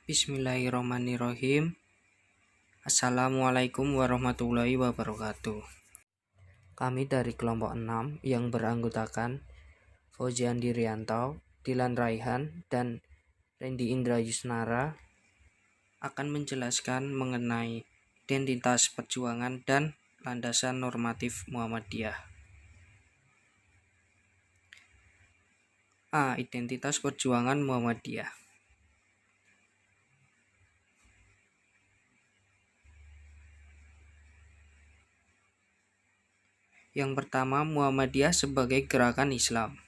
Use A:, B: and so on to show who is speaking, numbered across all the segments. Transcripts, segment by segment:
A: Bismillahirrahmanirrahim. Assalamualaikum warahmatullahi wabarakatuh. Kami dari kelompok 6 yang beranggotakan Fauzian Dirianto, Dilan Raihan, dan Randy Indra Yusnara akan menjelaskan mengenai identitas perjuangan dan landasan normatif Muhammadiyah. Identitas perjuangan Muhammadiyah. Yang pertama, Muhammadiyah sebagai gerakan Islam.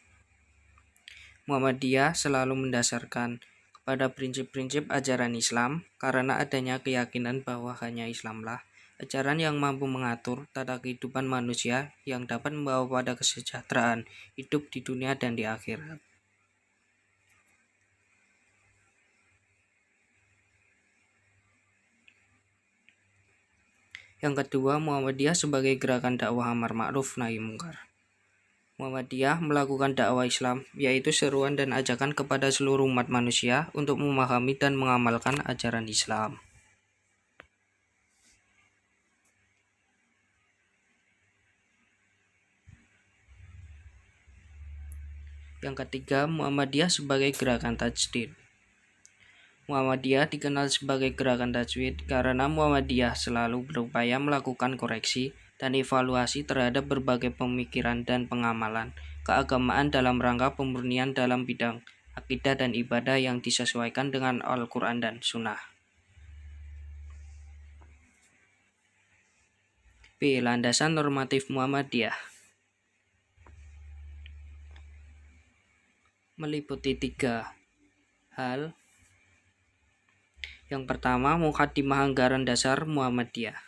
A: Muhammadiyah selalu mendasarkan kepada prinsip-prinsip ajaran Islam karena adanya keyakinan bahwa hanya Islamlah ajaran yang mampu mengatur tata kehidupan manusia yang dapat membawa pada kesejahteraan hidup di dunia dan di akhirat. Yang kedua, Muhammadiyah sebagai gerakan dakwah amar ma'ruf nahi mungkar. Muhammadiyah melakukan dakwah Islam, yaitu seruan dan ajakan kepada seluruh umat manusia untuk memahami dan mengamalkan ajaran Islam. Yang ketiga, Muhammadiyah sebagai gerakan tajdid. Muhammadiyah dikenal sebagai gerakan tajdid karena Muhammadiyah selalu berupaya melakukan koreksi dan evaluasi terhadap berbagai pemikiran dan pengamalan keagamaan dalam rangka pemurnian dalam bidang akidah dan ibadah yang disesuaikan dengan Al-Quran dan Sunnah. B. Landasan normatif Muhammadiyah meliputi 3 hal. Yang pertama, Muqaddimah Anggaran Dasar Muhammadiyah.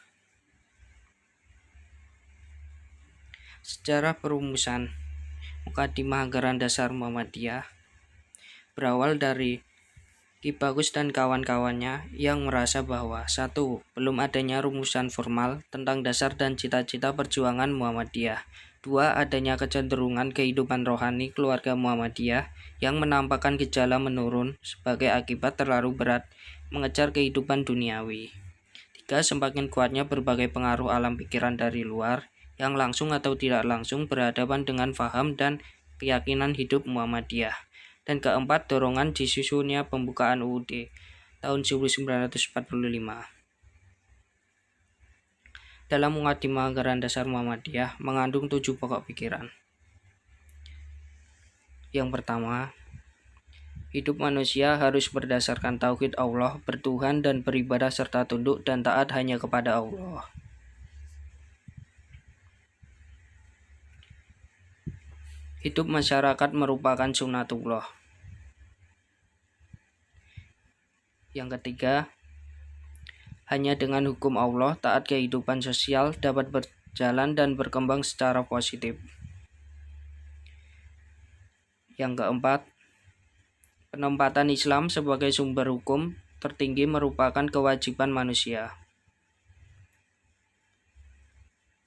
A: Secara perumusan, Muqaddimah Anggaran Dasar Muhammadiyah berawal dari Ki Bagus dan kawan-kawannya yang merasa bahwa 1. Belum adanya rumusan formal tentang dasar dan cita-cita perjuangan Muhammadiyah. 2. Adanya kecenderungan kehidupan rohani keluarga Muhammadiyah yang menampakkan gejala menurun sebagai akibat terlalu berat mengejar kehidupan duniawi. 3. Semakin kuatnya berbagai pengaruh alam pikiran dari luar yang langsung atau tidak langsung berhadapan dengan faham dan keyakinan hidup Muhammadiyah. Dan keempat, dorongan disusunnya pembukaan UUD tahun 1945. Dalam Muqaddimah Anggaran Dasar Muhammadiyah mengandung 7 pokok pikiran. Yang pertama, hidup manusia harus berdasarkan tauhid Allah, bertuhan dan beribadah serta tunduk dan taat hanya kepada Allah. Hidup masyarakat merupakan sunnatullah. Yang ketiga, hanya dengan hukum Allah taat kehidupan sosial dapat berjalan dan berkembang secara positif. Yang keempat, penempatan Islam sebagai sumber hukum tertinggi merupakan kewajiban manusia.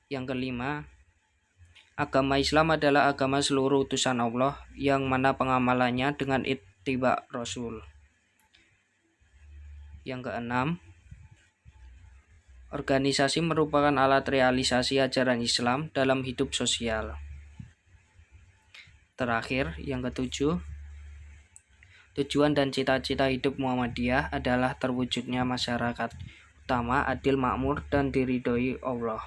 A: Yang kelima, agama Islam adalah agama seluruh utusan Allah yang mana pengamalannya dengan ittiba Rasul. Yang keenam, organisasi merupakan alat realisasi ajaran Islam dalam hidup sosial. Terakhir, yang ketujuh, tujuan dan cita-cita hidup Muhammadiyah adalah terwujudnya masyarakat utama, adil, makmur, dan diridhoi Allah.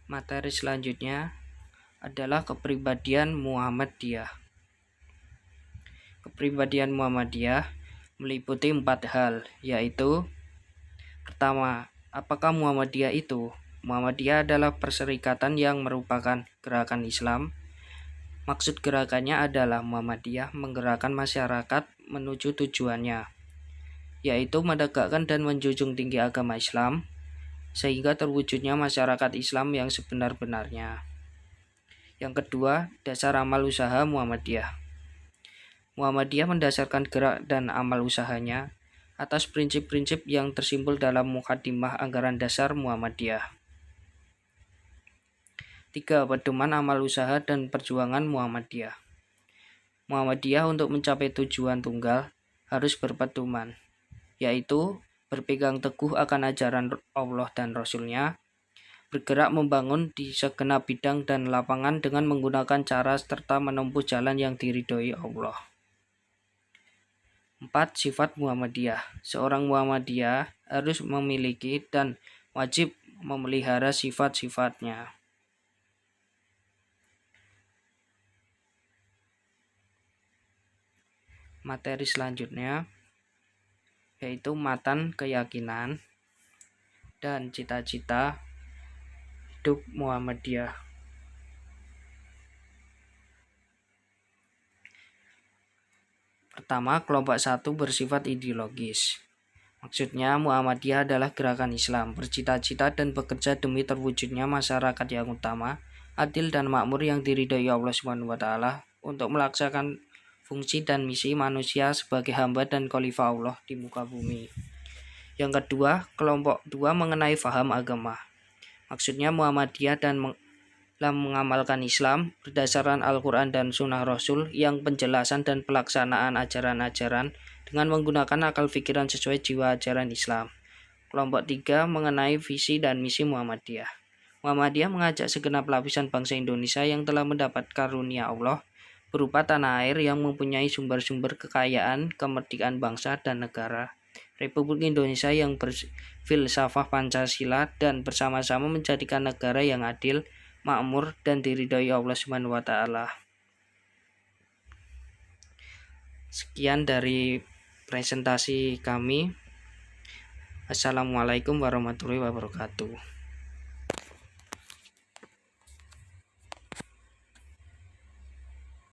A: Materi selanjutnya adalah kepribadian Muhammadiyah. Kepribadian Muhammadiyah meliputi 4 hal, yaitu pertama, apakah Muhammadiyah itu? Muhammadiyah adalah perserikatan yang merupakan gerakan Islam. Maksud gerakannya adalah Muhammadiyah menggerakkan masyarakat menuju tujuannya, yaitu menegakkan dan menjunjung tinggi agama Islam, sehingga terwujudnya masyarakat Islam yang sebenar-benarnya. Yang kedua, dasar amal usaha Muhammadiyah. Muhammadiyah mendasarkan gerak dan amal usahanya atas prinsip-prinsip yang tersimpul dalam Muqaddimah Anggaran Dasar Muhammadiyah. 3. Pedoman amal usaha dan perjuangan Muhammadiyah. Muhammadiyah untuk mencapai tujuan tunggal harus berpedoman, yaitu berpegang teguh akan ajaran Allah dan Rasul-Nya, bergerak membangun di segenap bidang dan lapangan dengan menggunakan cara serta menempuh jalan yang diridhoi Allah. 4. Sifat Muhammadiyah. Seorang Muhammadiyah harus memiliki dan wajib memelihara sifat-sifatnya. Materi selanjutnya yaitu matan keyakinan dan cita-cita hidup Muhammadiyah. Pertama, kelompok 1 bersifat ideologis. Maksudnya Muhammadiyah adalah gerakan Islam, bercita-cita dan bekerja demi terwujudnya masyarakat yang utama, adil dan makmur yang diridhoi Allah SWT untuk melaksanakan fungsi dan misi manusia sebagai hamba dan khalifah Allah di muka bumi. Yang kedua, kelompok 2 mengenai faham agama. Maksudnya Muhammadiyah dalam mengamalkan Islam berdasarkan Al-Quran dan Sunnah Rasul yang penjelasan dan pelaksanaan ajaran-ajaran dengan menggunakan akal pikiran sesuai jiwa ajaran Islam. Kelompok 3 mengenai visi dan misi Muhammadiyah. Muhammadiyah mengajak segenap lapisan bangsa Indonesia yang telah mendapat karunia Allah berupa tanah air yang mempunyai sumber-sumber kekayaan, kemerdekaan bangsa dan negara, Republik Indonesia yang berfilsafah Pancasila dan bersama-sama menjadikan negara yang adil, makmur dan diridhoi Allah SWT. Sekian dari presentasi kami. Assalamualaikum warahmatullahi wabarakatuh.